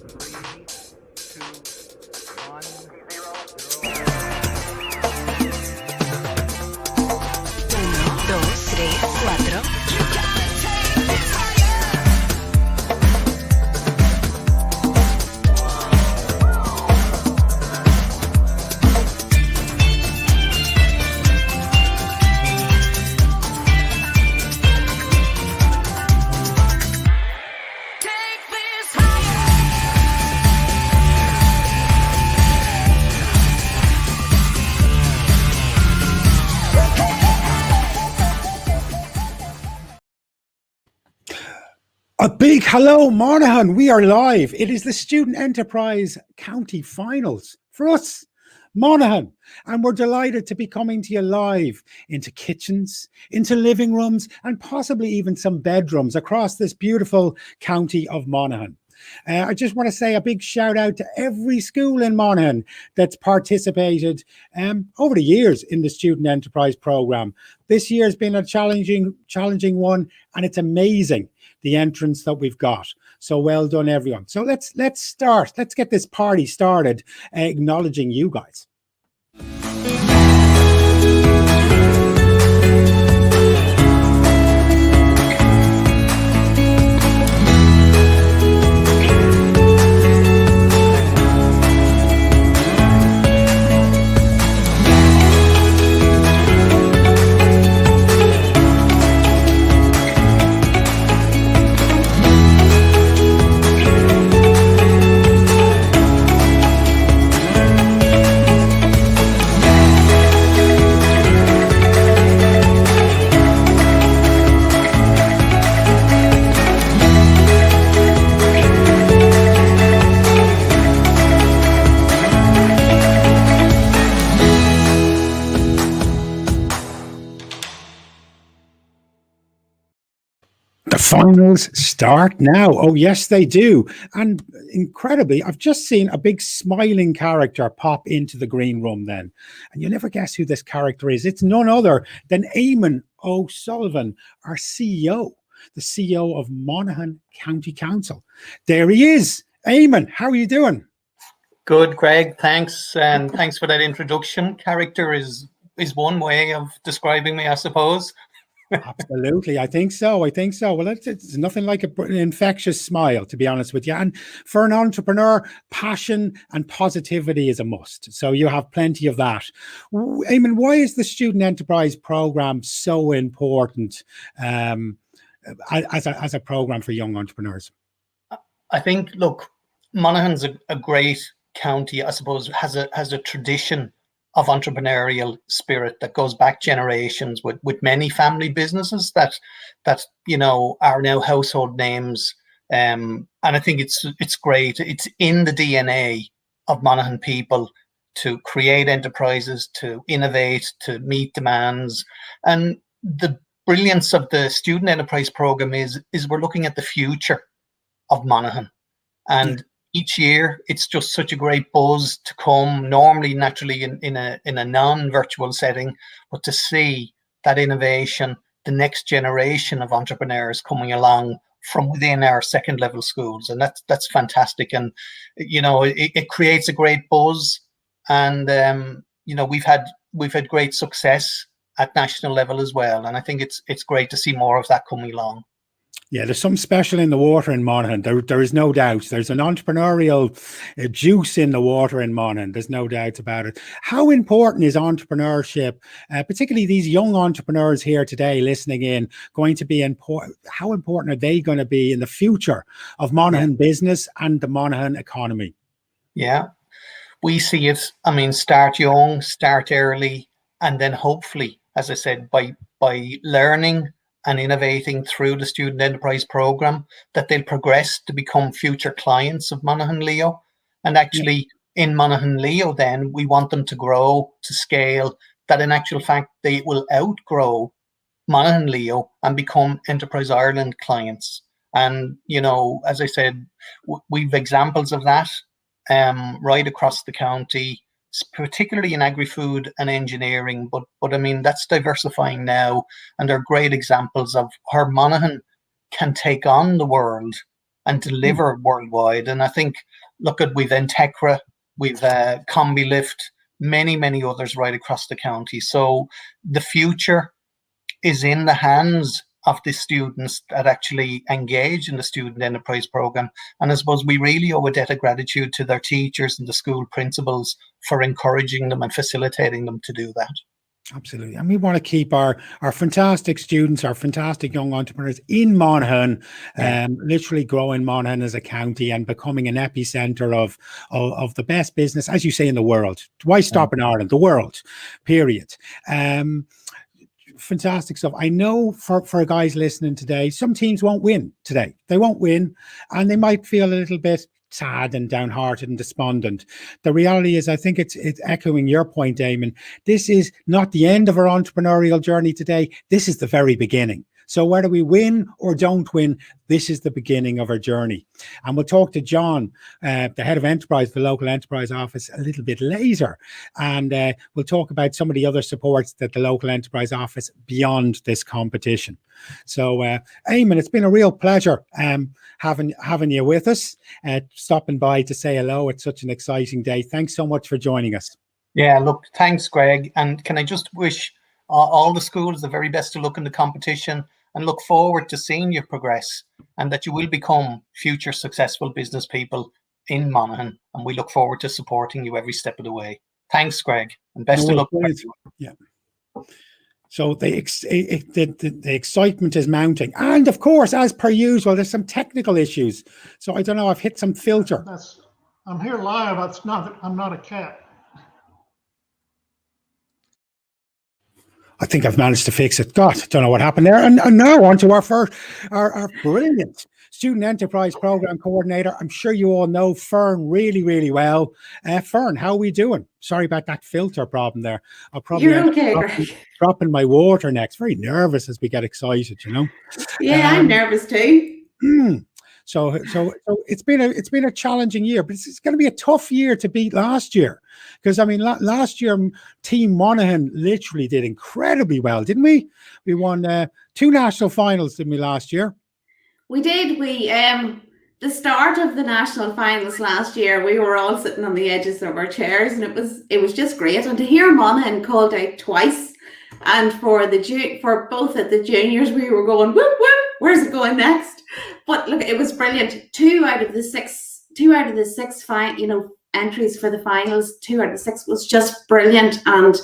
Three, two, one, zero. Uno, dos, tres, cuatro. A big hello, Monaghan. We are live. It is the Student Enterprise County Finals for us, Monaghan. And we're delighted to be coming to you live into kitchens, into living rooms, and possibly even some bedrooms across this beautiful county of Monaghan. I just want to say a big shout out to every school in Monaghan that's participated over the years in the Student Enterprise Programme. This year has been a challenging one, and it's amazing the entrance that we've got. So well done, everyone. So let's start. Let's get this party started, acknowledging you guys. The finals start now. Oh, yes, they do. And incredibly, I've just seen a big smiling character pop into the green room then. And you'll never guess who this character is. It's none other than Eamonn O'Sullivan, our CEO, the CEO of Monaghan County Council. There he is. Eamonn, how are you doing? Good, Greg. Thanks. And thanks for that introduction. Character is one way of describing me, I suppose. Absolutely. I think so. Well, it's nothing like an infectious smile, to be honest with you. And for an entrepreneur, passion and positivity is a must. So you have plenty of that. Eamonn, why is the Student Enterprise Programme so important as a programme for young entrepreneurs? I think, look, Monaghan's a great county, I suppose, has a tradition of entrepreneurial spirit that goes back generations with many family businesses that you know are now household names, and I think it's great. It's in the DNA of Monaghan people to create enterprises, to innovate, to meet demands. And the brilliance of the Student Enterprise Programme is we're looking at the future of Monaghan, and each year it's just such a great buzz to come, normally naturally in a non-virtual setting, but to see that innovation, the next generation of entrepreneurs coming along from within our second level schools, and that's fantastic. And you know, it creates a great buzz, and you know, we've had great success at national level as well, and I think it's great to see more of that coming along. Yeah, there's something special in the water in Monaghan. There is no doubt. There's an entrepreneurial juice in the water in Monaghan. There's no doubt about it. How important is entrepreneurship, particularly these young entrepreneurs here today listening in, going to be important? How important are they going to be in the future of Monaghan business and the Monaghan economy? Yeah, we see it. I mean, start young, start early, and then hopefully, as I said, by learning and innovating through the Student Enterprise Programme, that they'll progress to become future clients of Monaghan Leo. And actually in Monaghan Leo, then we want them to grow, to scale, that in actual fact, they will outgrow Monaghan Leo and become Enterprise Ireland clients. And, you know, as I said, we've examples of that right across the county, particularly in agri-food and engineering, but I mean, that's diversifying now, and they're great examples of how Monaghan can take on the world and deliver worldwide. And I think, look at, we've Integra, we've Combi Lift, many others right across the county. So the future is in the hands of the students that actually engage in the student enterprise program. And I suppose we really owe a debt of gratitude to their teachers and the school principals for encouraging them and facilitating them to do that. Absolutely. And we want to keep our fantastic students, our fantastic young entrepreneurs in Monaghan, literally growing Monaghan as a county and becoming an epicenter of the best business, as you say, in the world. Why stop in Ireland? The world, period. Fantastic stuff. I know for guys listening today, some teams won't win today. They won't win, and they might feel a little bit sad and downhearted and despondent. The reality is, I think it's echoing your point, Eamonn. This is not the end of our entrepreneurial journey today. This is the very beginning. So whether we win or don't win, this is the beginning of our journey. And we'll talk to John, the head of enterprise, the local enterprise office, a little bit later. And we'll talk about some of the other supports that the local enterprise office beyond this competition. So Eamonn, it's been a real pleasure having you with us, stopping by to say hello. It's such an exciting day. Thanks so much for joining us. Yeah, look, thanks, Greg. And can I just wish all the schools the very best of luck in the competition, and look forward to seeing you progress, and that you will become future successful business people in Monaghan. And we look forward to supporting you every step of the way. Thanks, Greg, and best of luck. Yeah. So the excitement is mounting. And of course, as per usual, there's some technical issues. So I don't know, I've hit some filter. I'm here live. I'm not a cat. I think I've managed to fix it. God, don't know what happened there. And now on to our brilliant Student Enterprise Program Coordinator. I'm sure you all know Fern really, really well. Fern, how are we doing? Sorry about that filter problem there. I'll probably You're okay, dropping my water next. Very nervous as we get excited, you know. Yeah, I'm nervous too. So it's been a challenging year, but it's going to be a tough year to beat last year, because I mean last year Team Monaghan literally did incredibly well, didn't we? We won 2 national finals, didn't we, last year? We did. We the start of the national finals last year, we were all sitting on the edges of our chairs, and it was just great. And to hear Monaghan called out twice, and for both of the juniors, we were going, whoop whoop, where's it going next? But look, it was brilliant. 2 out of the 6 entries for the finals, 2 out of the 6 was just brilliant. And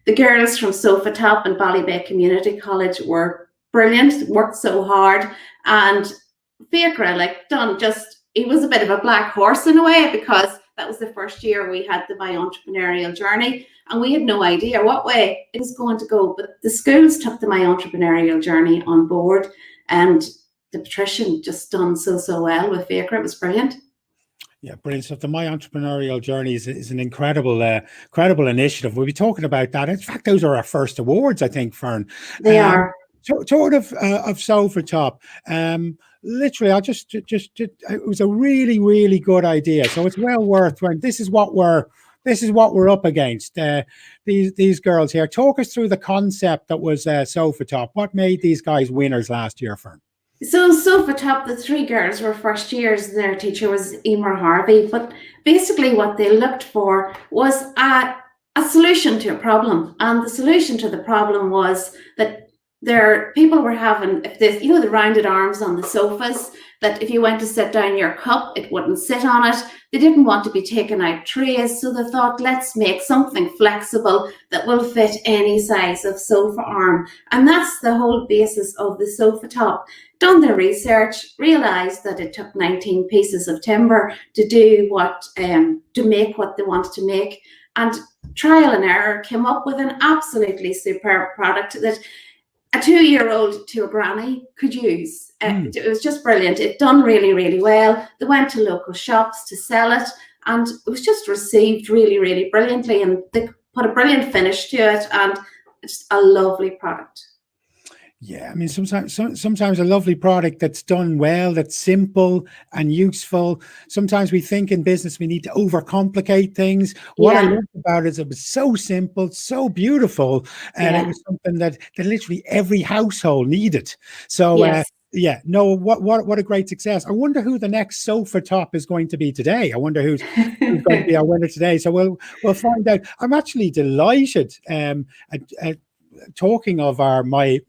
the girls from Sofa Top and Ballybay Community College were brilliant, worked so hard. And Fiacre, he was a bit of a black horse in a way, because that was the first year we had the My Entrepreneurial Journey, and we had no idea what way it was going to go. But the schools took the My Entrepreneurial Journey on board, and the Patrician just done so well with Fiacre. It was brilliant. Yeah, brilliant stuff. The My Entrepreneurial Journey is an incredible initiative. We'll be talking about that. In fact, those are our first awards, I think, Fern. They are. Sort of Sofa Top. Literally, it was a really, really good idea. So it's well worth when this is what we're up against. These girls here. Talk us through the concept that was Sofa Top. What made these guys winners last year, Fern? So Sofa Top, the 3 girls were first years. Their teacher was Eamonn Harvey. But basically what they looked for was a solution to a problem. And the solution to the problem was that people were having, the rounded arms on the sofas, that if you went to sit down your cup, it wouldn't sit on it. They didn't want to be taking out trays, so they thought, let's make something flexible that will fit any size of sofa arm. And that's the whole basis of the Sofa Top. Done their research, realised that it took 19 pieces of timber to make what they wanted to make, and trial and error came up with an absolutely superb product that a 2-year-old to a granny could use. It was just brilliant. It done really, really well. They went to local shops to sell it, and it was just received really, really brilliantly, and they put a brilliant finish to it, and it's a lovely product. Yeah, I mean, sometimes a lovely product that's done well, that's simple and useful. Sometimes we think in business we need to overcomplicate things. What I loved about it is it was so simple, so beautiful, and it was something that literally every household needed. So Yeah, no, what a great success. I wonder who the next sofa top is going to be today. I wonder who's going to be our winner today. So we'll find out. I'm actually delighted. Talking of my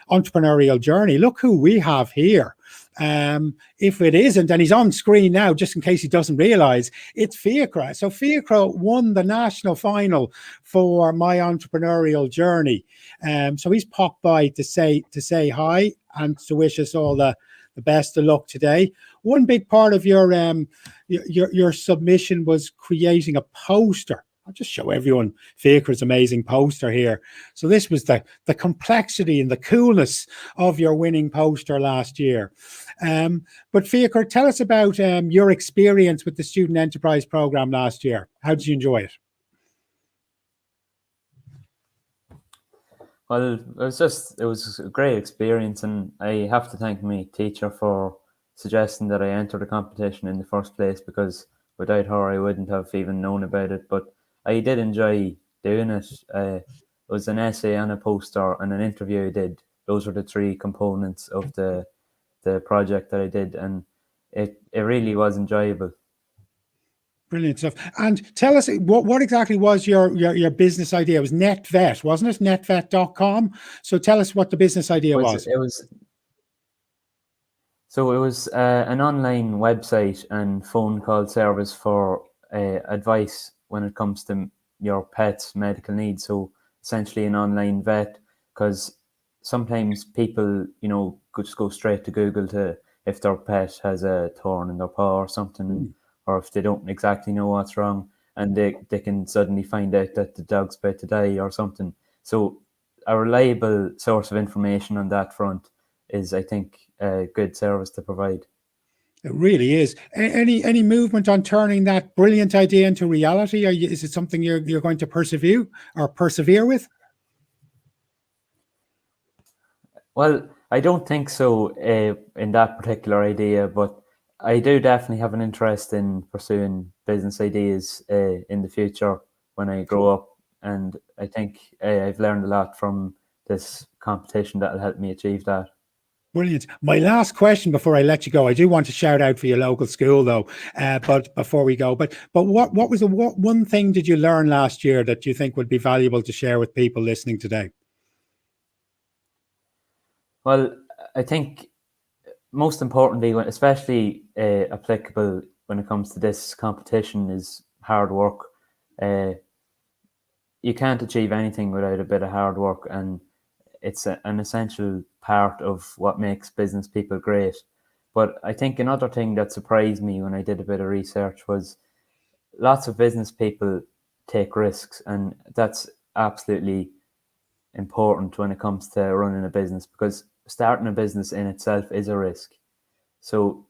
entrepreneurial journey, look who we have here. If it isn't, and he's on screen now, just in case he doesn't realize, it's Fiacra. So Fiacra won the national final for my entrepreneurial journey. So he's popped by to say hi and to wish us all the best of luck today. One big part of your submission was creating a poster. I'll just show everyone Fiacra's amazing poster here. So this was the complexity and the coolness of your winning poster last year. But Fiacra, tell us about your experience with the Student Enterprise Program last year. How did you enjoy it? Well, it was a great experience, and I have to thank my teacher for suggesting that I enter the competition in the first place, because without her I wouldn't have even known about it. But I did enjoy doing it. It was an essay and a poster and an interview I did. Those were the three components of the project that I did, and it really was enjoyable. Brilliant stuff. And tell us, what exactly was your business idea? It was NetVet, wasn't it? Netvet.com. So tell us what the business idea was. It was an online website and phone call service for advice when it comes to your pet's medical needs. So essentially an online vet, because sometimes people, could just go straight to Google to if their pet has a thorn in their paw or something, or if they don't exactly know what's wrong, and they can suddenly find out that the dog's about to die or something. So a reliable source of information on that front is, I think, a good service to provide. It really is. Any movement on turning that brilliant idea into reality? Is it something you're going to persevere with? Well, I don't think so in that particular idea, but I do definitely have an interest in pursuing business ideas in the future when I grow up. And I think I've learned a lot from this competition that will help me achieve that. Brilliant. My last question before I let you go, I do want to shout out for your local school though, but before we go, but what was one thing did you learn last year that you think would be valuable to share with people listening today? Well, I think most importantly, especially applicable when it comes to this competition, is hard work. You can't achieve anything without a bit of hard work, and it's an essential part of what makes business people great. But I think another thing that surprised me when I did a bit of research was lots of business people take risks, and that's absolutely important when it comes to running a business, because starting a business in itself is a risk. So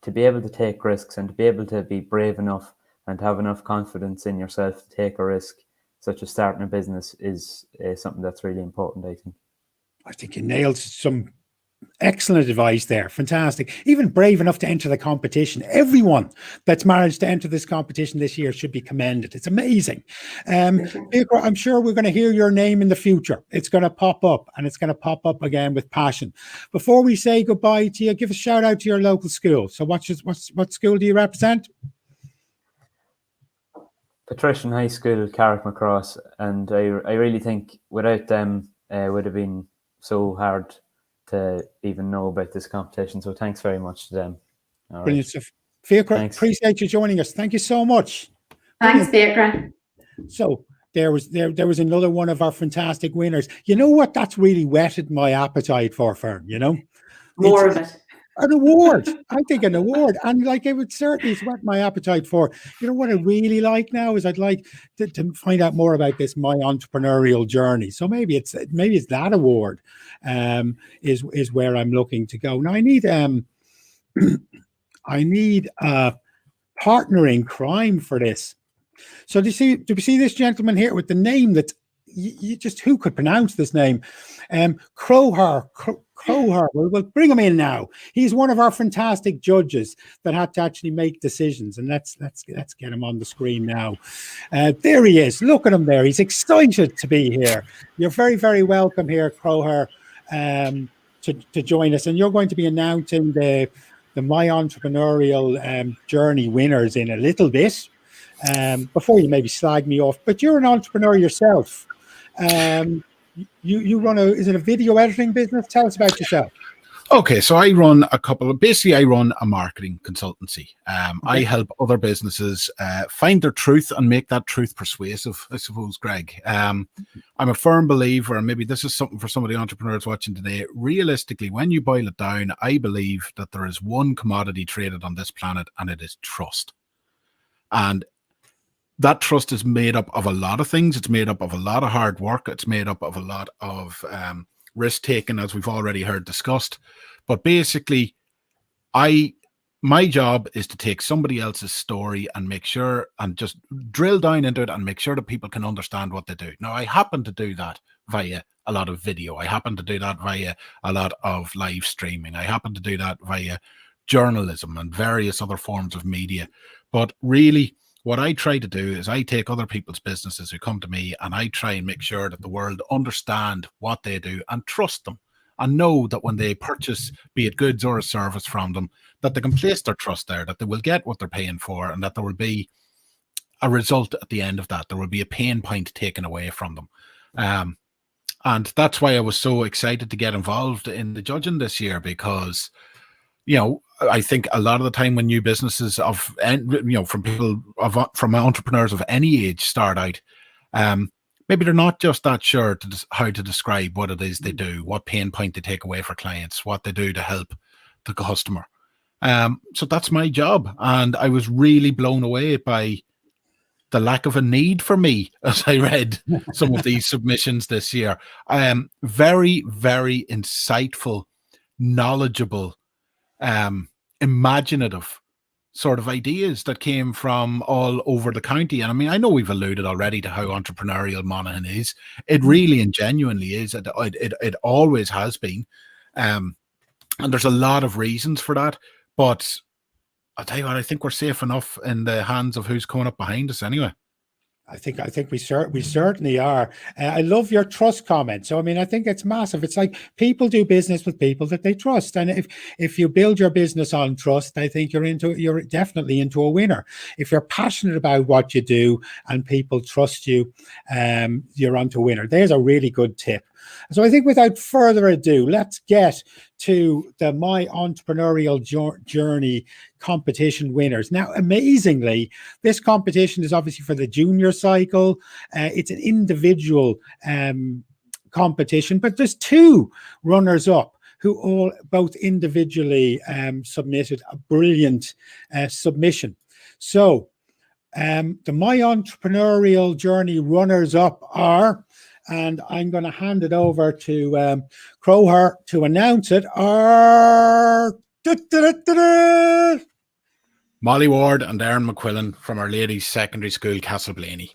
to be able to take risks and to be able to be brave enough and have enough confidence in yourself to take a risk, such as starting a business, is something that's really important, I think. I think you nailed some excellent advice there. Fantastic. Even brave enough to enter the competition. Everyone that's managed to enter this competition this year should be commended. It's amazing. I'm sure we're going to hear your name in the future. It's going to pop up, and it's going to pop up again with passion. Before we say goodbye to you, give a shout out to your local school. So what school do you represent? Patrician High School, Carrickmacross, and I really think without them it would have been so hard to even know about this competition. So thanks very much to them. All Brilliant right. stuff. Fiacra, appreciate you joining us. Thank you so much. Thanks, Fiacra. So there was another one of our fantastic winners. You know what? That's really whetted my appetite for Fern, More of it. An award. I think an award. And it would certainly whet my appetite for, what I really like now is I'd like to find out more about this, my entrepreneurial journey. So maybe it's that award is where I'm looking to go. Now I need a partner in crime for this. So do we see this gentleman here with the name that you just, who could pronounce this name? Crowher. We'll bring him in now. He's one of our fantastic judges that had to actually make decisions, and let's get him on the screen now. There he is. Look at him there. He's excited to be here. You're very, very welcome here, Crowher, to join us, and you're going to be announcing the My Entrepreneurial Journey winners in a little bit. Before you maybe slag me off, but you're an entrepreneur yourself. You run is it a video editing business? Tell us about yourself. Okay, so I run I run a marketing consultancy. I help other businesses find their truth and make that truth persuasive, I suppose, Greg. I'm a firm believer, and maybe this is something for some of the entrepreneurs watching today. Realistically, when you boil it down, I believe that there is one commodity traded on this planet, and it is trust. And that trust is made up of a lot of things. It's made up of a lot of hard work. It's made up of a lot of risk taking, as we've already heard discussed. But basically, my job is to take somebody else's story and make sure, and just drill down into it and make sure that people can understand what they do. Now, I happen to do that via a lot of video. I happen to do that via a lot of live streaming. I happen to do that via journalism and various other forms of media. But really, what I try to do is I take other people's businesses who come to me, and I try and make sure that the world understand what they do and trust them, and know that when they purchase, be it goods or a service from them, that they can place their trust there, that they will get what they're paying for, and that there will be a result at the end of that. There will be a pain point taken away from them. And that's why I was so excited to get involved in the judging this year, because, you know, I think a lot of the time when new businesses from entrepreneurs of any age start out, maybe they're not just that sure how to describe what it is they do, what pain point they take away for clients, what they do to help the customer. So that's my job. And I was really blown away by the lack of a need for me as I read some of these submissions this year. Very, very insightful, knowledgeable, imaginative sort of ideas that came from all over the county. And I mean, I know we've alluded already to how entrepreneurial Monaghan is. It really and genuinely is. It always has been. And there's a lot of reasons for that. But I'll tell you what, I think we're safe enough in the hands of who's coming up behind us anyway. I think we certainly are. I love your trust comment. So I mean, I think it's massive. It's like people do business with people that they trust, and if you build your business on trust, I think you're definitely into a winner. If you're passionate about what you do and people trust you, you're onto a winner. There's a really good tip. So I think without further ado, let's get to the My Entrepreneurial Journey competition winners. Now, amazingly, this competition is obviously for the junior cycle. It's an individual competition, but there's two runners-up who all both individually submitted a brilliant submission. So the My Entrepreneurial Journey runners-up are, and I'm going to hand it over to Crowher to announce it, are Molly Ward and Aaron McQuillan from Our Ladies Secondary School, Castleblaney.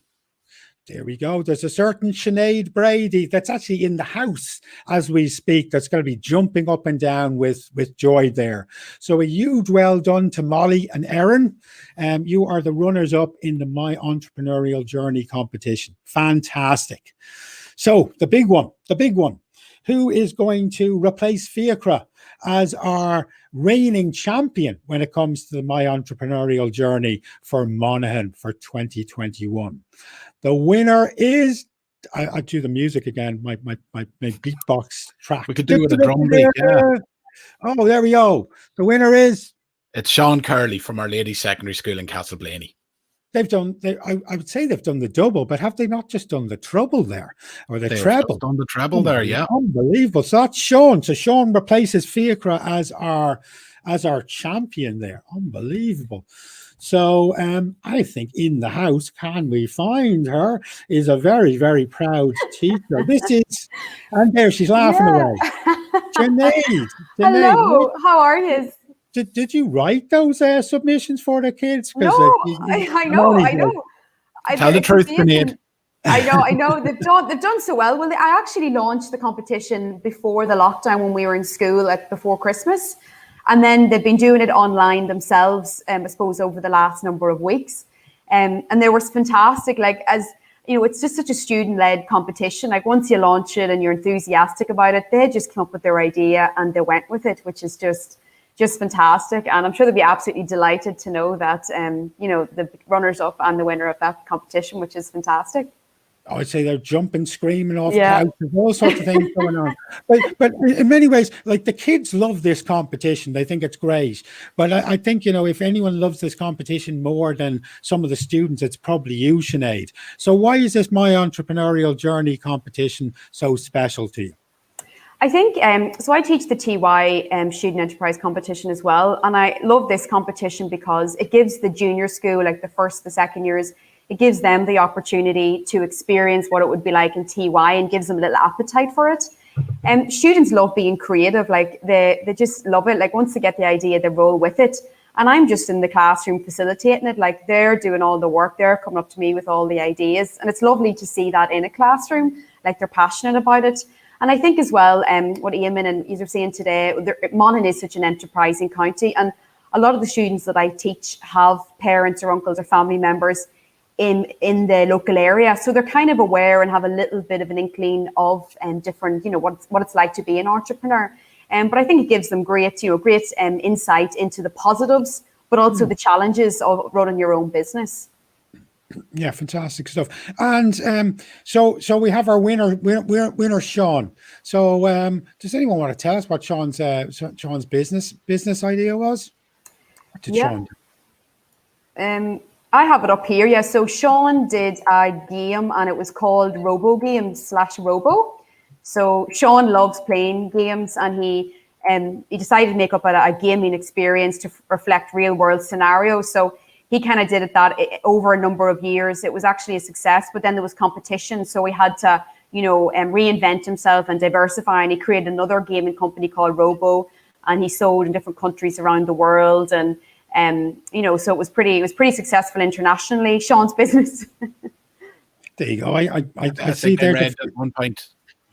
There we go. There's a certain Sinead Brady that's actually in the house as we speak, that's going to be jumping up and down with joy there. So a huge well done to Molly and Aaron. You are the runners-up in the My Entrepreneurial Journey competition. Fantastic. So the big one, who is going to replace Fiacra as our reigning champion when it comes to the My Entrepreneurial Journey for Monaghan for 2021. The winner is, I do the music again, my beatbox track. We could do it with a drum beat, yeah. Oh, there we go. The winner is? It's Sean Curley from Our Ladies Secondary School in Castleblaney. I would say they've done the double, but have they not just done the treble there, or the treble? Done the treble there, yeah. Unbelievable. So that's Sean. So Sean replaces Fiacra as our champion there. Unbelievable. So I think in the house, can we find her, is a very, very proud teacher. This is, and there she's laughing away. Sinead. Hello. How are you? Did you write those submissions for the kids? No, I know. Tell the truth, Sinead. I know. They've done so well. Well, I actually launched the competition before the lockdown when we were in school before Christmas. And then they've been doing it online themselves, I suppose, over the last number of weeks. And they were fantastic. Like, as it's just such a student-led competition. Like once you launch it and you're enthusiastic about it, they just came up with their idea and they went with it, which is just fantastic. And I'm sure they'll be absolutely delighted to know that, the runners-up and the winner of that competition, which is fantastic. I'd say they're jumping, screaming off Yeah. couches, all sorts of things going on. But in many ways, like the kids love this competition. They think it's great. But I think, if anyone loves this competition more than some of the students, it's probably you, Sinead. So why is this My Entrepreneurial Journey competition so special to you? I think, so I teach the TY Student Enterprise competition as well. And I love this competition because it gives the junior school, like the first, the second years, it gives them the opportunity to experience what it would be like in TY and gives them a little appetite for it. And students love being creative. Like they just love it. Like once they get the idea, they roll with it. And I'm just in the classroom facilitating it. Like they're doing all the work. They're coming up to me with all the ideas. And it's lovely to see that in a classroom, like they're passionate about it. And I think as well, what Eamonn and you are saying today, Monaghan is such an enterprising county. And a lot of the students that I teach have parents or uncles or family members in the local area, so they're kind of aware and have a little bit of an inkling of different, what it's like to be an entrepreneur. But I think it gives them great insight into the positives, but also the challenges of running your own business. Yeah, fantastic stuff. And so we have our winner Sean. So does anyone want to tell us what Sean's business idea was? What did Sean do? I have it up here. Yeah. So Sean did a game and it was called Robo Game / Robo. So Sean loves playing games and he decided to make up a gaming experience to reflect real world scenarios. So he kind of did it that over a number of years. It was actually a success, but then there was competition. So he had to, reinvent himself and diversify. And he created another gaming company called Robo and he sold in different countries around the world. And so it was pretty successful internationally. Sean's business. There you go. I see think there. I read at one point.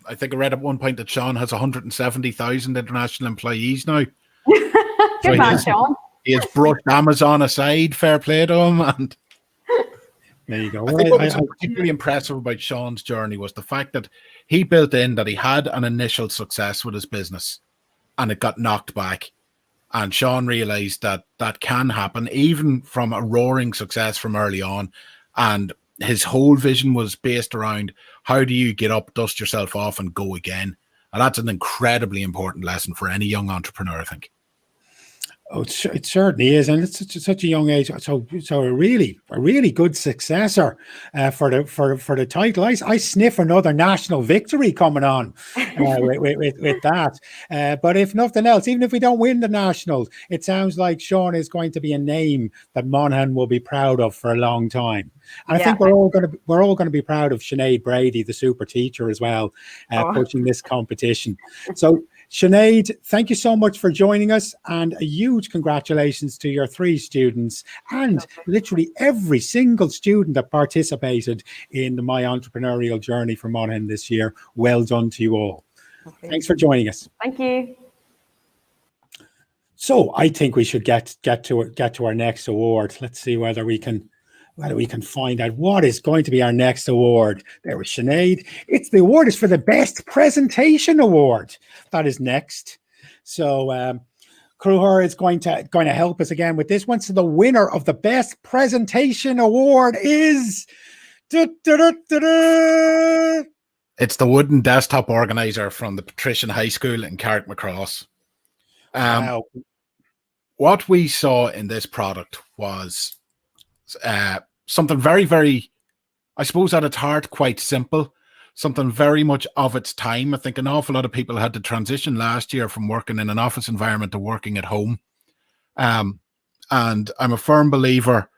I think I read at one point that Sean has 170,000 international employees now. Good man, Sean. He has brushed Amazon aside. Fair play to him. And there you go. I think what was particularly impressive about Sean's journey was the fact that he built in that he had an initial success with his business, and it got knocked back. And Sean realized that can happen, even from a roaring success from early on. And his whole vision was based around how do you get up, dust yourself off, and go again. And that's an incredibly important lesson for any young entrepreneur, I think. Oh, it certainly is, and it's such a young age. So a really good successor for the title. I sniff another national victory coming on with that. But if nothing else, even if we don't win the nationals, it sounds like Sean is going to be a name that Monaghan will be proud of for a long time. And I think we're all going to be proud of Sinead Brady, the super teacher, as well, pushing this competition. So, Sinead, thank you so much for joining us, and a huge congratulations to your 3 students and literally every single student that participated in the My Entrepreneurial Journey for Monaghan this year. Well done to you all. Okay. Thanks for joining us. Thank you. So I think we should get to our next award. Let's see whether we can find out what is going to be our next award. There was Sinead. The award is for the Best Presentation Award. That is next. So Cruher is going to help us again with this one. So the winner of the Best Presentation Award is... It's the wooden desktop organizer from the Patrician High School in Carrickmacross. Wow. What we saw in this product was something very, very, I suppose at its heart, quite simple, something very much of its time. I think an awful lot of people had to transition last year from working in an office environment to working at home. And I'm a firm believer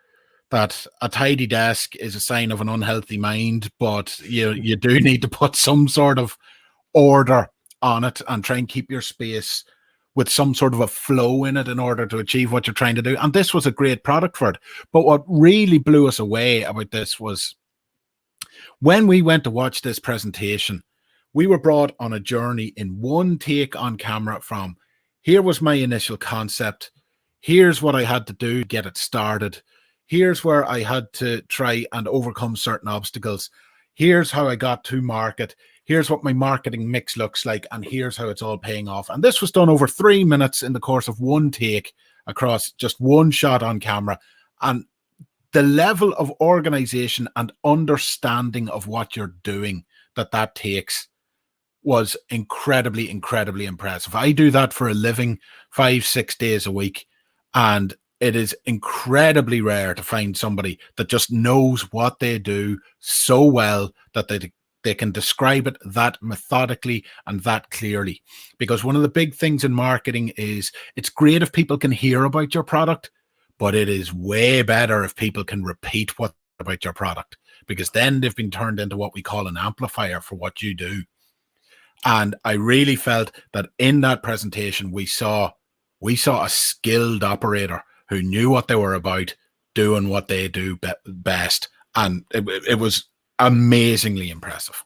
that a tidy desk is a sign of an unhealthy mind, but you do need to put some sort of order on it and try and keep your space with some sort of a flow in it in order to achieve what you're trying to do. And this was a great product for it. But what really blew us away about this was when we went to watch this presentation, we were brought on a journey in one take on camera from, here was my initial concept, here's what I had to do to get it started, here's where I had to try and overcome certain obstacles, Here's how I got to market. Here's what my marketing mix looks like, and here's how it's all paying off. And this was done over 3 minutes in the course of one take across just one shot on camera. And the level of organization and understanding of what you're doing that takes was incredibly, incredibly impressive. I do that for a living 5-6 days a week, and it is incredibly rare to find somebody that just knows what they do so well that they can describe it that methodically and that clearly. Because one of the big things in marketing is it's great if people can hear about your product, but it is way better if people can repeat what about your product, because then they've been turned into what we call an amplifier for what you do. And I really felt that in that presentation, we saw a skilled operator who knew what they were about, doing what they do best. And it was amazingly impressive.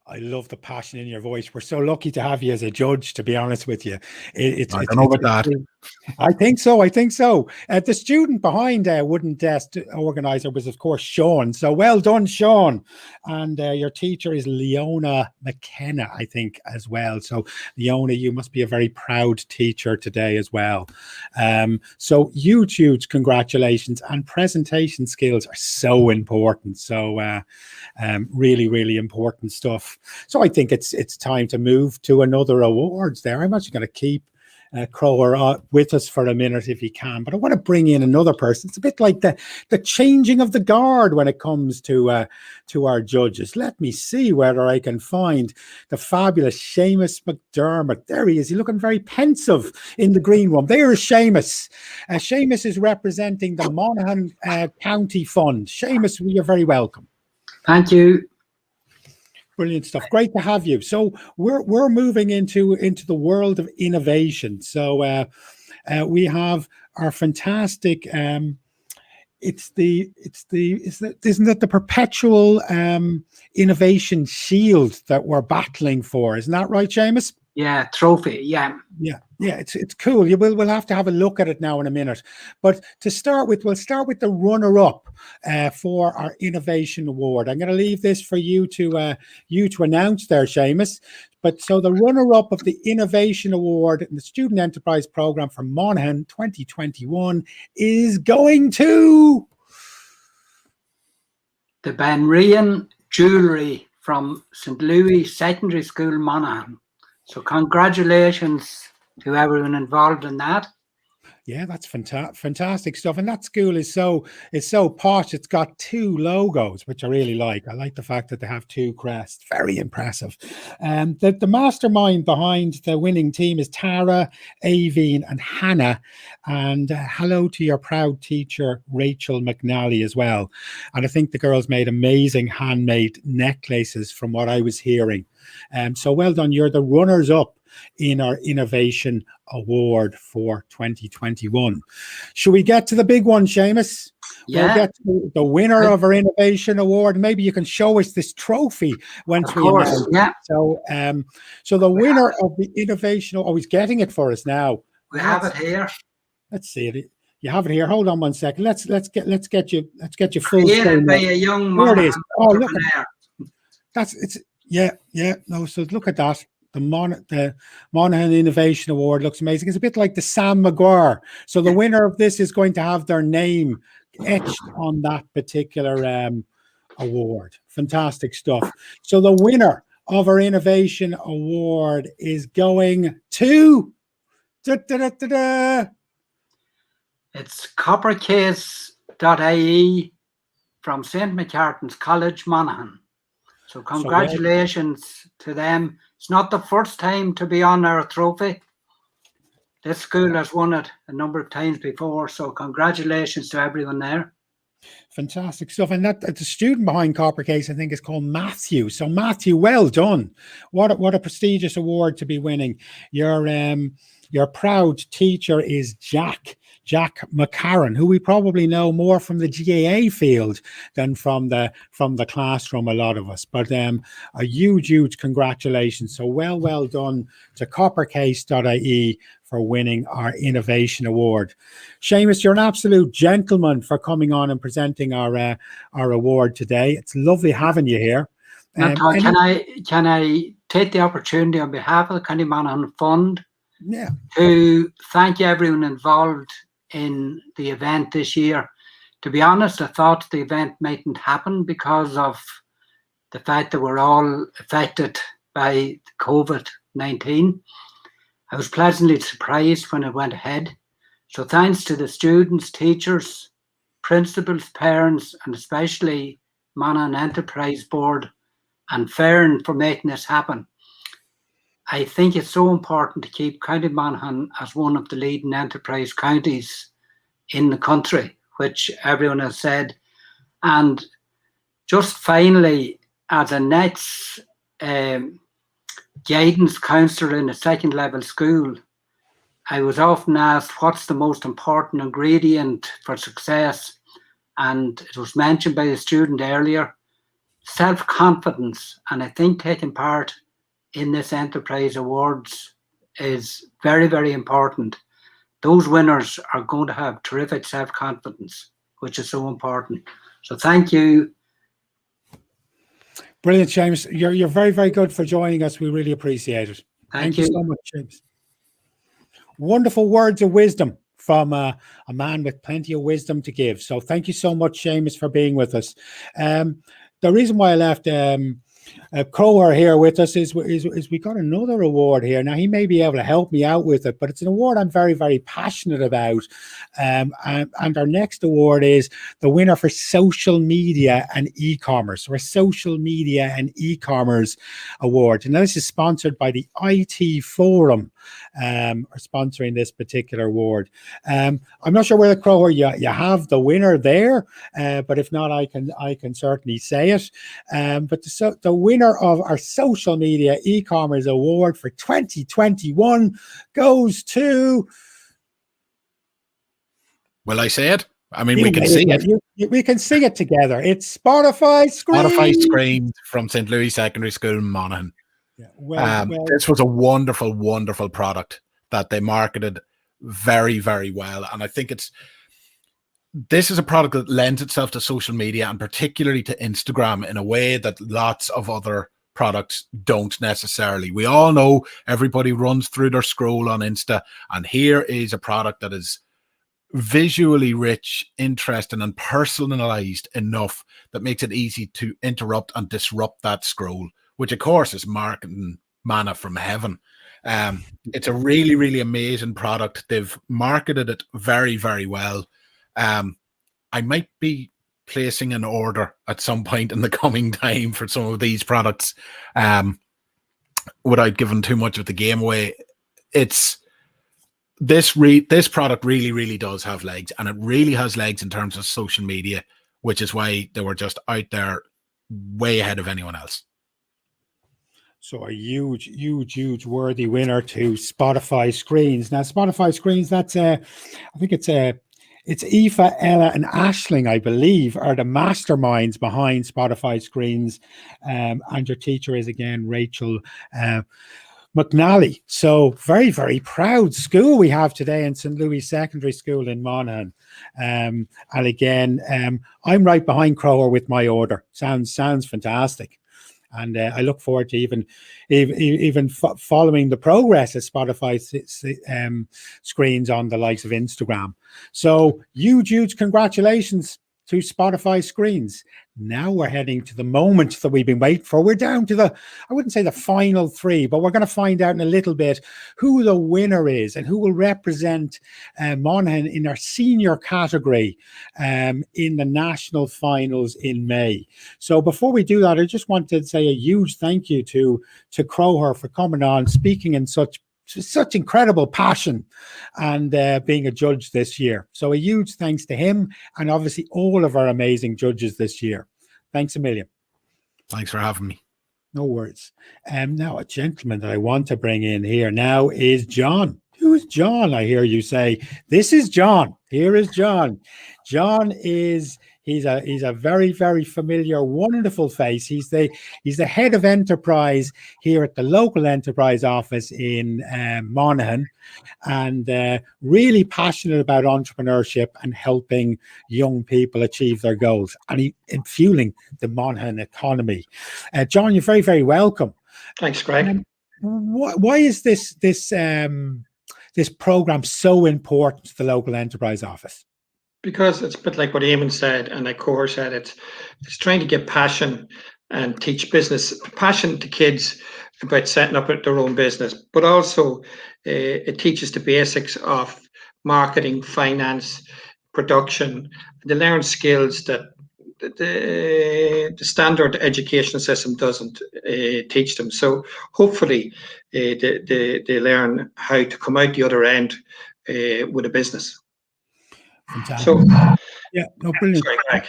I love the passion in your voice. We're so lucky to have you as a judge, to be honest with you. I don't know about that. I think so. The student behind Wooden Desk organizer was, of course, Sean. So well done, Sean. And your teacher is Leona McKenna, I think, as well. So Leona, you must be a very proud teacher today as well. So huge congratulations. And presentation skills are so important. So really, really important stuff. So I think it's time to move to another awards there. I'm actually going to keep Crower with us for a minute if he can, but I want to bring in another person. It's a bit like the changing of the guard when it comes to our judges. Let me see whether I can find the fabulous Seamus McDermott. There he is. He's looking very pensive in the green room. There is Seamus. Seamus is representing the Monaghan County Fund. Seamus, you're very welcome. Thank you. Brilliant stuff. Great to have you. So we're moving into the world of innovation. So we have our fantastic isn't it the perpetual innovation shield that we're battling for? Isn't that right, Seamus? Yeah, trophy. Yeah. It's cool. We'll have to have a look at it now in a minute. But to start with, we'll start with the runner-up for our innovation award. I'm going to leave this for you to announce there, Seamus. But so the runner-up of the innovation award in the Student Enterprise Program for Monaghan 2021 is going to the Benrian Jewellery from St. Louis Secondary School, Monaghan. So congratulations to everyone involved in that. Yeah, that's fantastic stuff. And that school is so posh. It's got 2 logos, which I really like. I like the fact that they have 2 crests. Very impressive. The mastermind behind the winning team is Tara, Aveen, and Hannah. And hello to your proud teacher, Rachel McNally, as well. And I think the girls made amazing handmade necklaces from what I was hearing. So well done. You're the runners-up in our Innovation Award for 2021. Should we get to the big one, Seamus? Yeah. We'll get to the winner of our Innovation Award. Maybe you can show us this trophy once we announce. Yeah. So the winner of the Innovation, he's getting it for us now. We have it here. Let's see it. You have it here. Hold on one second. Let's get you full. Created by a young Monaghan entrepreneur. No, so look at that. The Monaghan Innovation Award looks amazing. It's a bit like the Sam Maguire. So the winner of this is going to have their name etched on that particular award. Fantastic stuff. So the winner of our Innovation Award is going to It's coppercase.ie from St. McCartan's College, Monaghan. So congratulations to them. It's not the first time to be on our trophy. This school has won it a number of times before, so congratulations to everyone there. Fantastic stuff. And that the student behind Coppercase, I think, is called Matthew. So Matthew, well done. What a prestigious award to be winning. Your proud teacher is Jack McCarran, who we probably know more from the GAA field than from the classroom, a lot of us. But a huge congratulations. So well done to coppercase.ie for winning our Innovation Award. Seamus, you're an absolute gentleman for coming on and presenting our award today. It's lovely having you here. Now, can I take the opportunity on behalf of the County Monaghan Fund to thank everyone involved in the event this year. To be honest, I thought the event mightn't happen because of the fact that we're all affected by COVID-19. I was pleasantly surprised when it went ahead. So thanks to the students, teachers, principals, parents, and especially Monaghan Enterprise Board and Fern for making this happen. I think it's so important to keep County Monaghan as one of the leading enterprise counties in the country, which everyone has said. And just finally, as a next guidance counsellor in a second level school, I was often asked what's the most important ingredient for success. And it was mentioned by the student earlier, self-confidence. And I think taking part in this Enterprise Awards is very, very important. Those winners are going to have terrific self-confidence, which is so important. So thank you. Brilliant, James. You're very, very good for joining us. We really appreciate it. Thank you so much, James. Wonderful words of wisdom from a man with plenty of wisdom to give. So thank you so much, Seamus, for being with us. The reason why I left Crower here with us is we got another award here. Now, he may be able to help me out with it, but it's an award I'm very, very passionate about. And our next award is the winner for social media and e-commerce, or social media and e-commerce award. And this is sponsored by the IT Forum, are sponsoring this particular award. I'm not sure whether, Crower, you have the winner there, but if not, I can certainly say it. But the winner of our social media e-commerce award for 2021 goes to... Will I say it? I mean, we can see it. We can sing it together. It's Spotify Screens. Spotify Screens from St. Louis Secondary School in Monaghan. Yeah, this was a wonderful, wonderful product that they marketed very, very well. And I think this is a product that lends itself to social media and particularly to Instagram in a way that lots of other products don't necessarily. We all know everybody runs through their scroll on Insta, and here is a product that is visually rich, interesting, and personalized enough that makes it easy to interrupt and disrupt that scroll, which of course is marketing manna from heaven. It's a really, really amazing product. They've marketed it very, very well. I might be placing an order at some point in the coming time for some of these products without giving too much of the game away. This product really, really does have legs, and it really has legs in terms of social media, which is why they were just out there way ahead of anyone else. So a huge, huge, huge worthy winner to Spotify Screens. Now, Spotify Screens, that's I think it's Aoife, Ella, and Aisling, I believe, are the masterminds behind Spotify Screens. And your teacher is, again, Rachel McNally. So very, very proud school we have today in St. Louis Secondary School in Monaghan. And again, I'm right behind Crower with my order. Sounds fantastic. And I look forward to even following the progress of Spotify Screens on the likes of Instagram. So huge congratulations to Spotify Screens. Now we're heading to the moment that we've been waiting for. We're down to I wouldn't say the final three, but we're going to find out in a little bit who the winner is and who will represent Monaghan in our senior category in the national finals in May. So before we do that, I just wanted to say a huge thank you to Crower for coming on, speaking in such incredible passion and being a judge this year. So a huge thanks to him and obviously all of our amazing judges this year. Thanks a million. Thanks for having me. No worries. Now a gentleman that I want to bring in here now is John. Who is John? I hear you say, this is John. Here is John. John is He's a very, very familiar, wonderful face. He's the head of enterprise here at the local enterprise office in Monaghan, and really passionate about entrepreneurship and helping young people achieve their goals and fueling the Monaghan economy. John, you're very, very welcome. Thanks, Greg. Why is this program so important to the local enterprise office? Because it's a bit like what Eamonn said and like Cor said, it's trying to get passion and teach passion to kids about setting up their own business, but also it teaches the basics of marketing, finance, production. They learn skills that the standard education system doesn't teach them. So hopefully they learn how to come out the other end with a business. Fantastic. So, yeah, no, brilliant. Sorry, Greg.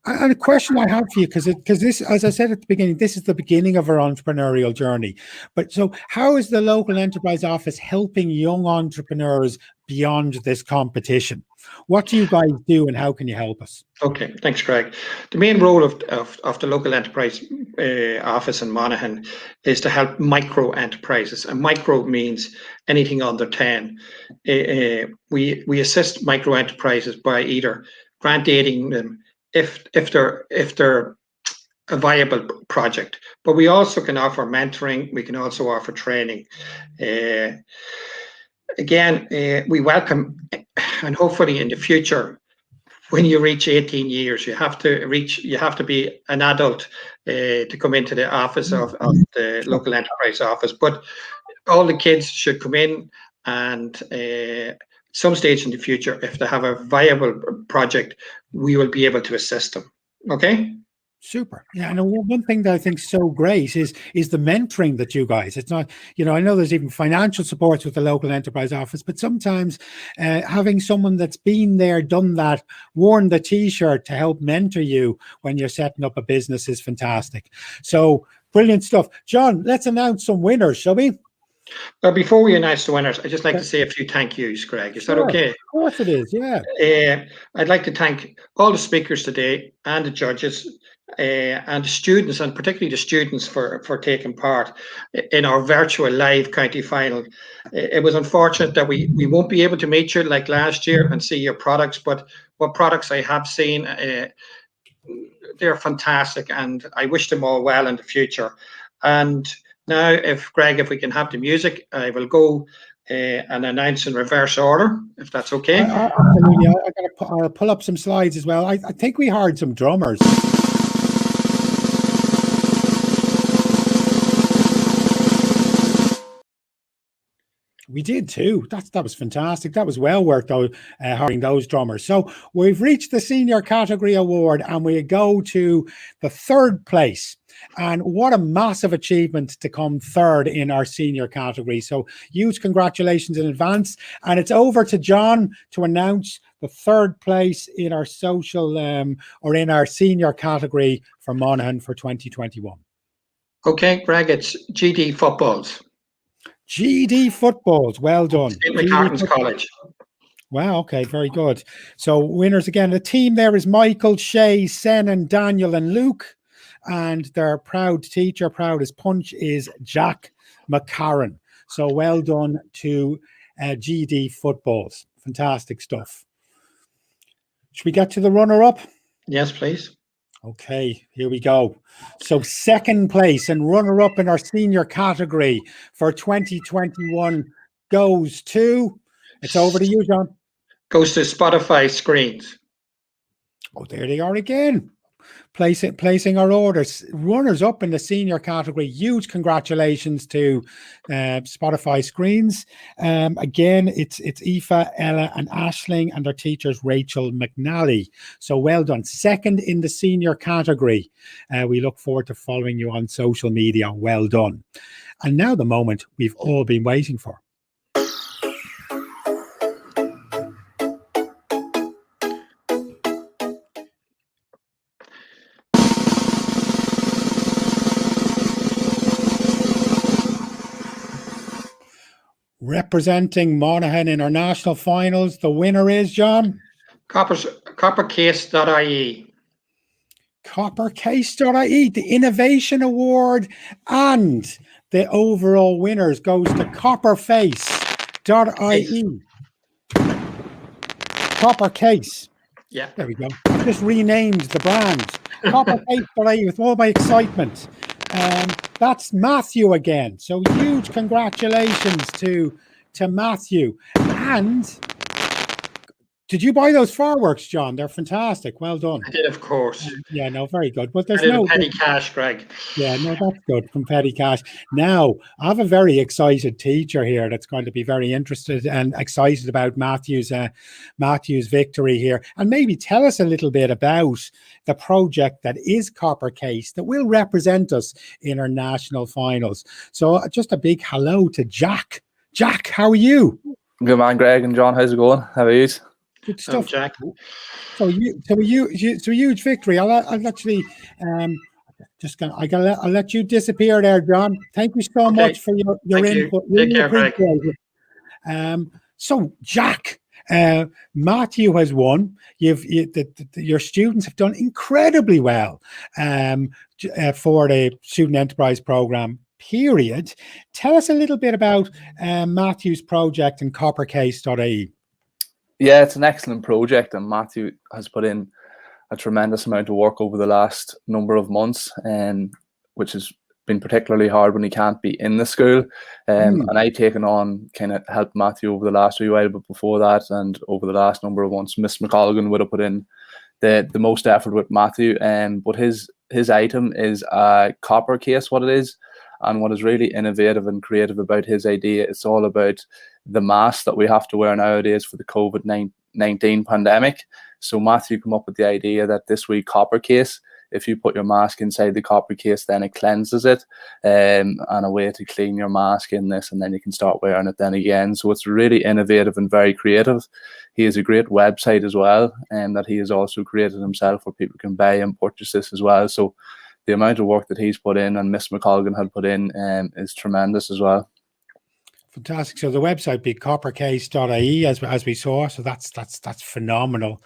And a question I have for you, because this, as I said at the beginning, this is the beginning of our entrepreneurial journey. But so, how is the local enterprise office helping young entrepreneurs beyond this competition? What do you guys do, and how can you help us? Okay, thanks, Greg. The main role of the local enterprise office in Monaghan is to help micro enterprises, and micro means anything under 10. We assist micro enterprises by either grant aiding them if they're a viable project, but we also can offer mentoring. We can also offer training. Again, we welcome, and hopefully in the future, when you reach 18 years, you have to be an adult to come into the office of the local enterprise office. But all the kids should come in, and some stage in the future, if they have a viable project, we will be able to assist them. Okay. Super. Yeah, and one thing that I think is so great is the mentoring that you guys. It's not, I know there's even financial supports with the local enterprise office, but sometimes having someone that's been there, done that, worn the t-shirt to help mentor you when you're setting up a business is fantastic. So brilliant stuff. John, let's announce some winners, shall we? But before we announce the winners, I'd just like to say a few thank yous, Greg. Is that okay? Of course it is, yeah. I'd like to thank all the speakers today and the judges and the students, and particularly the students for taking part in our virtual live county final. It was unfortunate that we won't be able to meet you like last year and see your products, but what products I have seen, they're fantastic, and I wish them all well in the future. And now, if we can have the music, I will go and announce in reverse order, if that's okay. Absolutely. I'll pull up some slides as well. I think we hired some drummers. We did too. That was fantastic. That was well worth hiring those drummers. So we've reached the senior category award, and we go to the third place. And what a massive achievement to come third in our senior category. So huge congratulations in advance. And it's over to John to announce the third place in our social or in our senior category for Monaghan for 2021. Okay, Greg, it's GD Footballs. GD Footballs, well done. St. McCartn's College. Wow, okay, very good. So winners again, the team there is Michael, Shay, Sen, and Daniel and Luke. And their proud teacher, proud as punch, is Jack McCarran. So well done to GD Footballs. Fantastic stuff. Should we get to the runner-up? Yes, please. Okay, here we go. So second place and runner-up in our senior category for 2021 goes to, it's over to you, John. Goes to Spotify Screens. Oh, there they are again. Placing our orders. Runners up in the senior category. Huge congratulations to Spotify Screens. Again, it's Aoife, Ella, and Aisling, and their teachers Rachel McNally. So well done. Second in the senior category. We look forward to following you on social media. Well done. And now the moment we've all been waiting for. Representing Monaghan in our national finals, the winner is, John? Coppercase.ie. Coppercase.ie, the Innovation Award and the overall winners goes to Copperface.ie. Coppercase. Yeah. There we go. I just renamed the brand. Coppercase.ie with all my excitement. That's Matthew again. So huge congratulations to Matthew. And did you buy those fireworks, John? They're fantastic. Well done. I did, of course. Yeah, no, very good. But there's I did no a petty cash, Greg. Yeah, no, that's good from petty cash. Now, I have a very excited teacher here that's going to be very interested and excited about Matthew's victory here, and maybe tell us a little bit about the project that is Coppercase that will represent us in our national finals. So, just a big hello to Jack. Jack, how are you? Good man, Greg and John. How's it going? How are you? Good stuff, Jack. So a huge victory. I'll actually I'll let you disappear there, John. Thank you so much for your input. Take care, Greg. So Jack, Matthew has won. Your students have done incredibly well for the Student Enterprise Program. Period. Tell us a little bit about Matthew's project and Coppercase.ie. Yeah, it's an excellent project, and Matthew has put in a tremendous amount of work over the last number of months, which has been particularly hard when he can't be in the school. And I've taken on kind of helped Matthew over the last wee while, but before that and over the last number of months, Miss McColgan would have put in the most effort with Matthew. But his item is a copper case, what it is. And what is really innovative and creative about his idea, it's all about the mask that we have to wear nowadays for the COVID-19 pandemic. So Matthew came up with the idea that this wee copper case, if you put your mask inside the copper case, then it cleanses it, and a way to clean your mask in this, and then you can start wearing it then again. So it's really innovative and very creative. He has a great website as well, and that he has also created himself, where people can buy and purchase this as well. So the amount of work that he's put in and Miss McColgan had put in is tremendous as well. Fantastic. So the website be coppercase.ie as we saw. So that's phenomenal.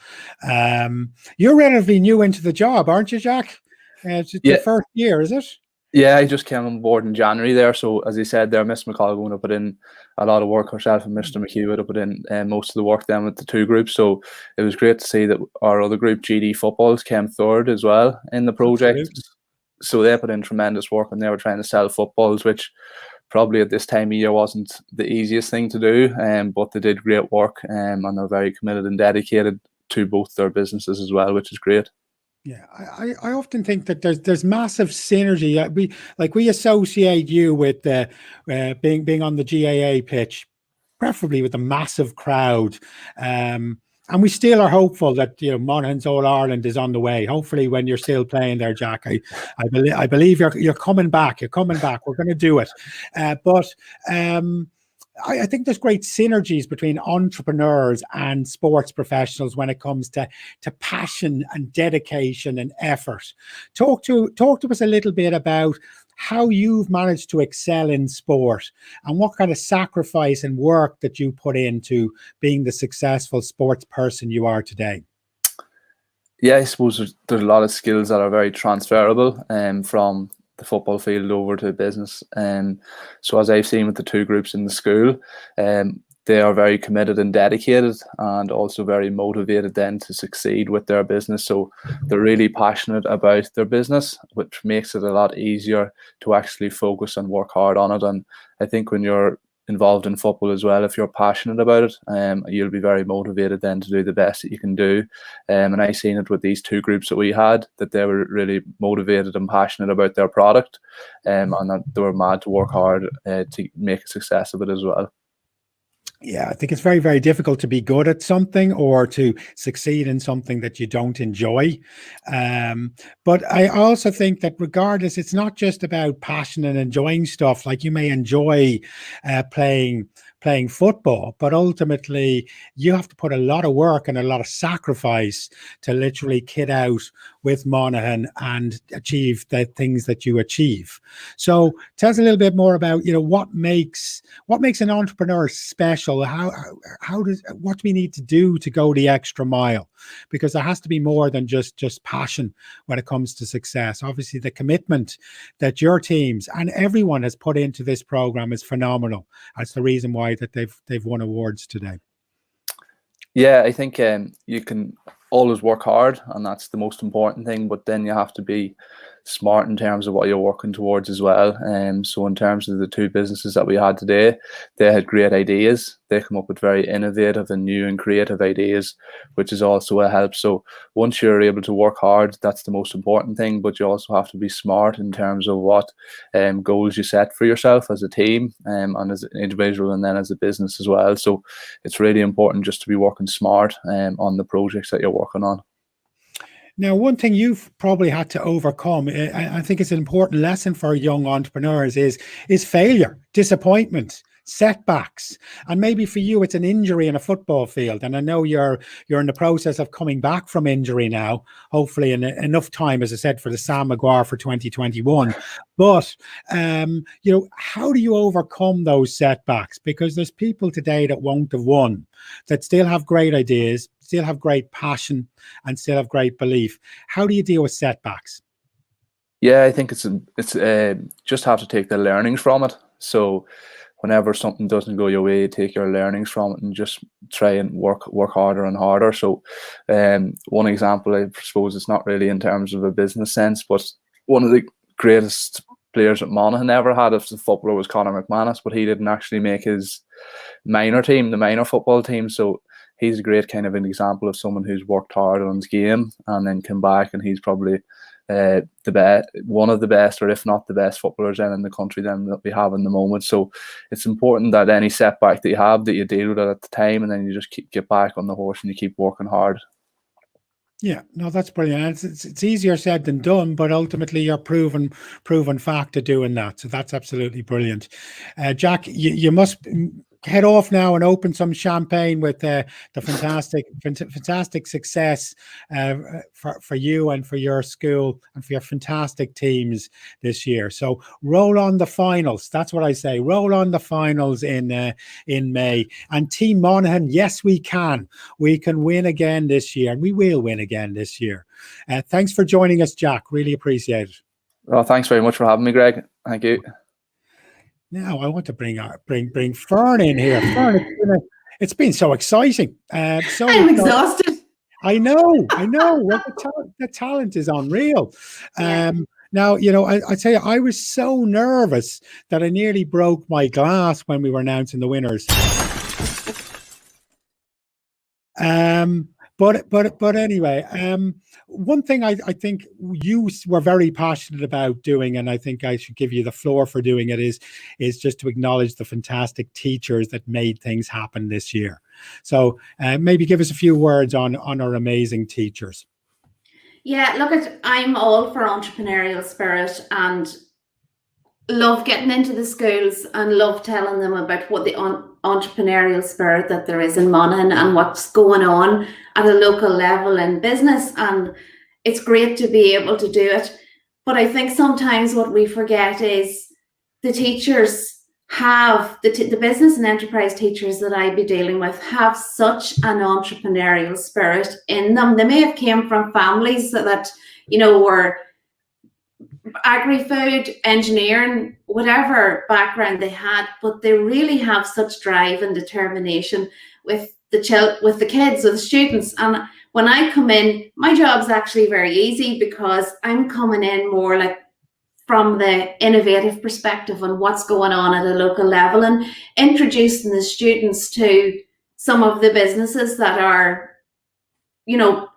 You're relatively new into the job, aren't you, Jack? It's the first year, is it? Yeah, I just came on board in January there. So as he said there, Miss McColgan would have put in a lot of work herself, and Mr. McHugh would have put in most of the work then with the two groups. So it was great to see that our other group, GD Footballs, came third as well in the project. Absolutely. So they put in tremendous work, and they were trying to sell footballs, which probably at this time of year wasn't the easiest thing to do, but they did great work, and they're very committed and dedicated to both their businesses as well, which is great. Yeah, I often think that there's massive synergy. We associate you with being on the GAA pitch, preferably with a massive crowd. And we still are hopeful that Monaghan's All-Ireland is on the way. Hopefully, when you're still playing there, Jack, I believe you're coming back. You're coming back. We're going to do it. But I think there's great synergies between entrepreneurs and sports professionals when it comes to passion and dedication and effort. Talk to us a little bit about how you've managed to excel in sport and what kind of sacrifice and work that you put into being the successful sports person you are today. Yeah, I suppose there's a lot of skills that are very transferable from the football field over to business. So as I've seen with the two groups in the school, they are very committed and dedicated, and also very motivated then to succeed with their business. So they're really passionate about their business, which makes it a lot easier to actually focus and work hard on it. And I think when you're involved in football as well, if you're passionate about it, you'll be very motivated then to do the best that you can do. And I seen it with these two groups that we had, that they were really motivated and passionate about their product, and that they were mad to work hard to make a success of it as well. Yeah, I think it's very, very difficult to be good at something or to succeed in something that you don't enjoy. But I also think that regardless, it's not just about passion and enjoying stuff. Like, you may enjoy playing football, but ultimately you have to put a lot of work and a lot of sacrifice to literally kid out with Monaghan and achieve the things that you achieve. So tell us a little bit more about what makes an entrepreneur special. What do we need to do to go the extra mile? because there has to be more than just passion when it comes to success. Obviously, the commitment that your teams and everyone has put into this program is phenomenal. That's the reason why that they've won awards today. Yeah, I think you can always work hard, and that's the most important thing, but then you have to be smart in terms of what you're working towards as well. So in terms of the two businesses that we had today, they had great ideas. They come up with very innovative and new and creative ideas, which is also a help. So once you're able to work hard, that's the most important thing, but you also have to be smart in terms of what goals you set for yourself as a team, and as an individual, and then as a business as well. So it's really important just to be working smart on the projects that you're working on. Now, one thing you've probably had to overcome, I think it's an important lesson for young entrepreneurs, is failure, disappointment, setbacks. And maybe for you, it's an injury in a football field. And I know you're in the process of coming back from injury now, hopefully in enough time, as I said, for the Sam Maguire for 2021. But, how do you overcome those setbacks? Because there's people today that won't have won, that still have great ideas, still have great passion, and still have great belief. How do you deal with setbacks? Yeah, I think it's just have to take the learnings from it. So whenever something doesn't go your way, take your learnings from it and just try and work harder and harder. So one example, I suppose it's not really in terms of a business sense, but one of the greatest players that Monaghan ever had as a footballer was Conor McManus, but he didn't actually make his minor team, the minor football team. So he's a great kind of an example of someone who's worked hard on his game and then come back, and he's probably one of the best, or if not the best footballers in the country then that we have in the moment. So it's important that any setback that you have, that you deal with it at the time, and then you just get back on the horse and you keep working hard. Yeah, no, that's brilliant. It's easier said than done, but ultimately you're proven fact of doing that. So that's absolutely brilliant. Jack, you must head off now and open some champagne with the fantastic success for you and for your school and for your fantastic teams this year. So roll on the finals. That's what I say. Roll on the finals in May. And Team Monaghan, yes, we can. We can win again this year, and we will win again this year. Thanks for joining us, Jack. Really appreciate it. Well, thanks very much for having me, Greg. Thank you. Now I want to bring Fern in here. Fern, it's been so exciting. I'm exhausted. I know. Well, the talent is unreal. Now, I tell you, I was so nervous that I nearly broke my glass when we were announcing the winners. But anyway, one thing I think you were very passionate about doing, and I think I should give you the floor for doing it, is just to acknowledge the fantastic teachers that made things happen this year. So maybe give us a few words on our amazing teachers. Yeah, I'm all for entrepreneurial spirit and love getting into the schools and love telling them about what the entrepreneurial spirit that there is in Monaghan and what's going on at a local level in business. And it's great to be able to do it. But I think sometimes what we forget is the teachers have, the business and enterprise teachers that I be dealing with have such an entrepreneurial spirit in them. They may have came from families that were agri-food, engineering, whatever background they had, but they really have such drive and determination with the kids or the students. And when I come in, my job's actually very easy because I'm coming in more like from the innovative perspective on what's going on at a local level and introducing the students to some of the businesses that are,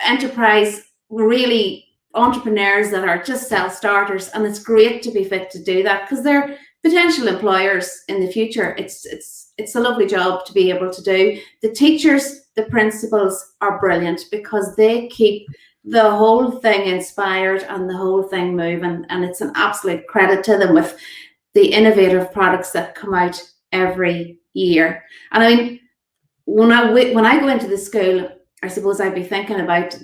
enterprise, really entrepreneurs that are just self-starters. And it's great to be fit to do that because they're potential employers in the future. It's a lovely job to be able to do. The teachers, the principals are brilliant because they keep the whole thing inspired and the whole thing moving, and it's an absolute credit to them with the innovative products that come out every year. And I mean, when I go into the school, I suppose I'd be thinking about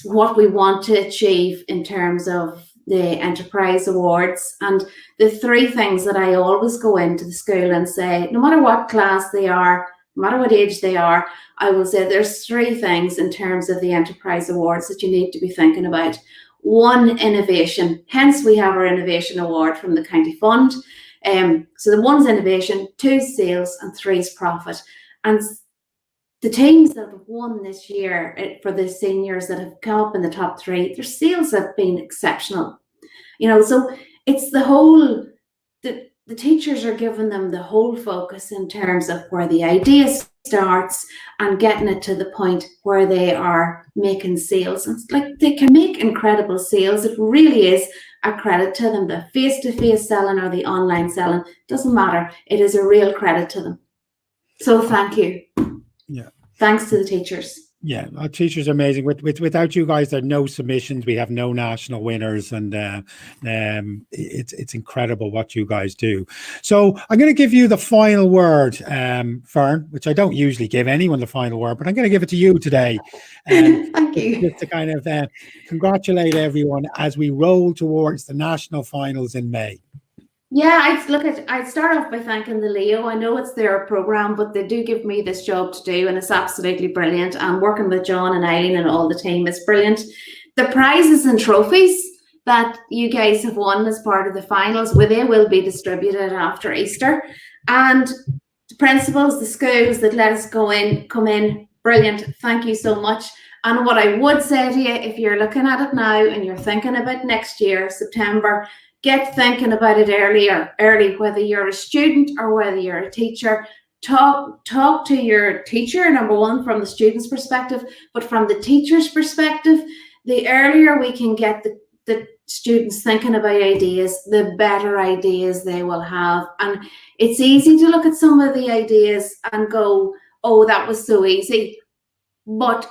what we want to achieve in terms of the enterprise awards. And the three things that I always go into the school and say, no matter what class they are, no matter what age they are, I will say there's 3 things in terms of the Enterprise Awards that you need to be thinking about. 1, innovation. Hence, we have our Innovation Award from the County Fund. So the 1's innovation, 2's sales, and 3's profit. And the teams that have won this year for the seniors that have come up in the top 3, their sales have been exceptional. You know, so it's the whole, the teachers are giving them the whole focus in terms of where the idea starts and getting it to the point where they are making sales. It's like they can make incredible sales. It really is a credit to them. The face-to-face selling or the online selling, doesn't matter. It is a real credit to them. So thank you. Yeah. Thanks to the teachers. Yeah, our teachers are amazing. Without you guys, there are no submissions. We have no national winners, and it's incredible what you guys do. So I'm going to give you the final word, Fern, which I don't usually give anyone the final word, but I'm going to give it to you today. Thank you. Just to kind of congratulate everyone as we roll towards the national finals in May. Yeah, I'd start off by thanking the Leo. I know it's their program, but they do give me this job to do, and it's absolutely brilliant. And working with John and Eileen and all the team is brilliant. The prizes and trophies that you guys have won as part of the finals, where they will be distributed after Easter. And the principals, the schools that let us come in, brilliant. Thank you so much. And what I would say to you, if you're looking at it now and you're thinking about next year, September, get thinking about it early, whether you're a student or whether you're a teacher. Talk to your teacher, number 1, from the student's perspective, but from the teacher's perspective, the earlier we can get the students thinking about ideas, the better ideas they will have. And it's easy to look at some of the ideas and go, oh, that was so easy. But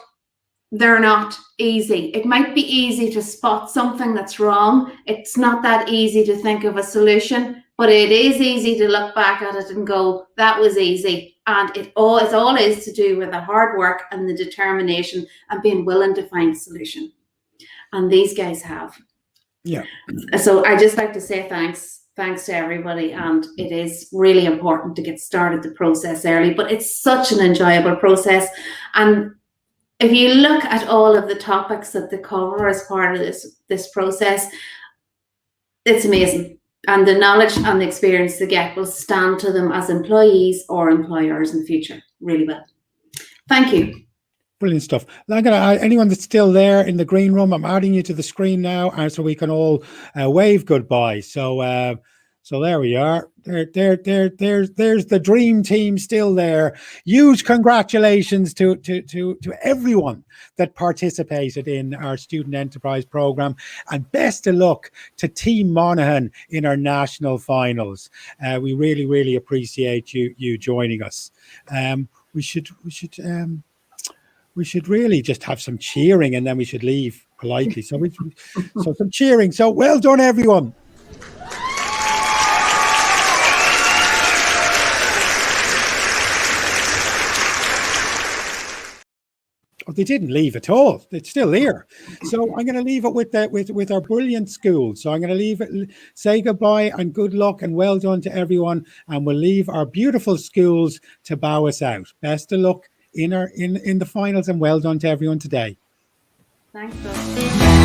they're not easy. It might be easy to spot something that's wrong. It's not that easy to think of a solution, but it is easy to look back at it and go, that was easy. And it all is to do with the hard work and the determination and being willing to find a solution. And these guys have. Yeah. So I just like to say thanks to everybody. And it is really important to get started the process early, but it's such an enjoyable process. And if you look at all of the topics that they cover as part of this process, it's amazing. And the knowledge and the experience they get will stand to them as employees or employers in the future. Really well. Thank you. Brilliant stuff. Anyone that's still there in the green room, I'm adding you to the screen now, so we can all wave goodbye. So there we are. There's the dream team still there. Huge congratulations to everyone that participated in our Student Enterprise program, and best of luck to Team Monaghan in our national finals. We really appreciate you joining us. We should really just have some cheering, and then we should leave politely. So some cheering. So well done, everyone. Oh, they didn't leave at all. It's still here. So I'm going to leave it with our brilliant school. So I'm going to leave it, say goodbye and good luck and well done to everyone. And we'll leave our beautiful schools to bow us out. Best of luck in the finals, and well done to everyone today. Thanks, Doug.